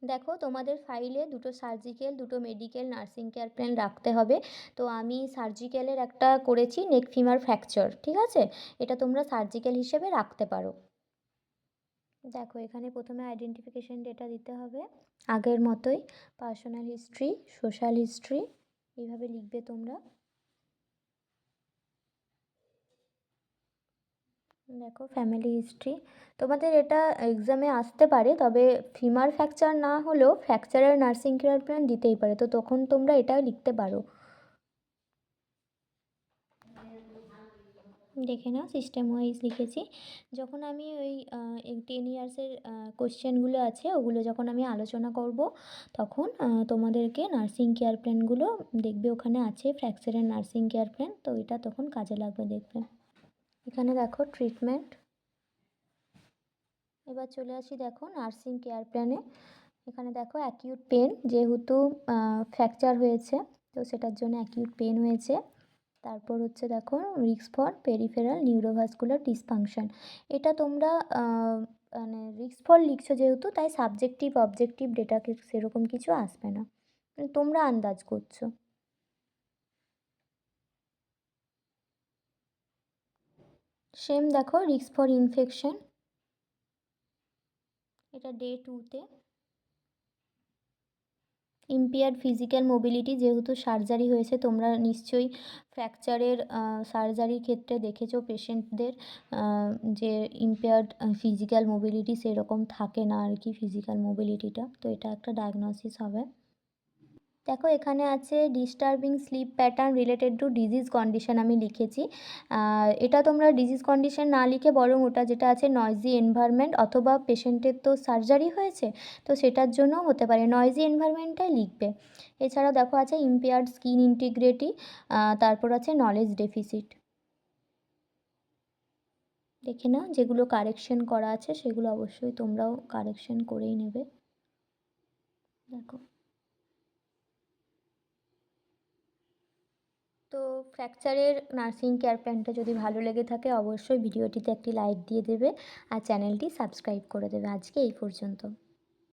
দেখো, তোমাদের ফাইলে দুটো সার্জিক্যাল, দুটো মেডিকেল, নার্সিং কেয়ার প্ল্যান রাখতে হবে। তো আমি সার্জিক্যালের একটা করেছি, নেক ফিমার ফ্র্যাকচার, ঠিক আছে? এটা তোমরা সার্জিক্যাল হিসেবে রাখতে পারো। দেখো, এখানে প্রথমে আইডেন্টিফিকেশন ডেটা দিতে হবে আগের মতোই, পার্সোনাল হিস্ট্রি, সোশ্যাল হিস্ট্রি, এইভাবে লিখবে তোমরা। দেখো, ফ্যামিলি হিস্ট্রি। তোমাদের এটা এক্সামে আসতে পারে, তবে ফিমার ফ্র্যাকচার না হলেও ফ্র্যাকচারের নার্সিং কেয়ার প্ল্যান দিতেই পারে, তো তখন তোমরা এটা লিখতে পারো। দেখে নাও, সিস্টেম ওয়াইজ লিখেছি। যখন আমি ওই 10 ইয়ার্সের কোশ্চেনগুলো আছে ওগুলো যখন আমি আলোচনা করব, তখন তোমাদেরকে নার্সিং কেয়ার প্ল্যানগুলো দেখবে ওখানে আছে, ফ্র্যাকচারের নার্সিং কেয়ার প্ল্যান, তো এটা তখন কাজে লাগবে দেখবে। এখানে দেখো ট্রিটমেন্ট। এবার চলে আসি দেখো নার্সিং কেয়ার প্ল্যানে। এখানে দেখো অ্যাকিউট পেন, যেহেতু ফ্র্যাকচার হয়েছে তো সেটার জন্য অ্যাকিউট পেন হয়েছে। তারপর হচ্ছে দেখো risk for peripheral neurovascular dysfunction. এটা তোমরা মানে রিস্ক ফর লিখছো যেহেতু, তাই সাবজেক্টিভ অবজেক্টিভ ডেটা সেরকম কিছু আসবে না, তোমরা আন্দাজ করছো। সেম দেখো রিস্ক ফর ইনফেকশন, এটা ডে 2তে। ইম্পেয়ার্ড ফিজিক্যাল মোবিলিটি, যেহেতু সার্জারি হয়েছে, তোমরা নিশ্চয়ই ফ্র্যাকচারের সার্জারির ক্ষেত্রে দেখেছো পেশেন্টদের যে ইম্পেয়ার্ড ফিজিক্যাল মোবিলিটি সেরকম থাকে না আর কি, ফিজিক্যাল মোবিলিটিটা, তো এটা একটা ডায়াগনোসিস হবে। দেখো, এখানে আছে disturbing sleep pattern related to disease condition, আমি লিখেছি। এটা তোমরা ডিজিজ কন্ডিশন না লিখে বরং ওটা যেটা আছে নয়েজি এনভায়রনমেন্ট, অথবা পেশেন্টের তো সার্জারি হয়েছে তো সেটার জন্য হতে পারে, নয়েজি এনভায়রনমেন্টটাই লিখবে। এছাড়াও দেখো আছে ইম্পেয়ার্ড স্কিন ইন্টিগ্রিটি, তারপর আছে নলেজ ডেফিসিট। দেখে না, যেগুলো কারেকশন করা আছে সেগুলো অবশ্যই তোমরাও কারেকশন করেই নেবে। দেখো, তো ফ্র্যাকচারের নার্সিং কেয়ার প্ল্যানটা যদি ভালো লেগে থাকে অবশ্যই ভিডিওটিতে একটি লাইক দিয়ে দেবে আর চ্যানেলটি সাবস্ক্রাইব করে দেবে। আজকে এই পর্যন্ত।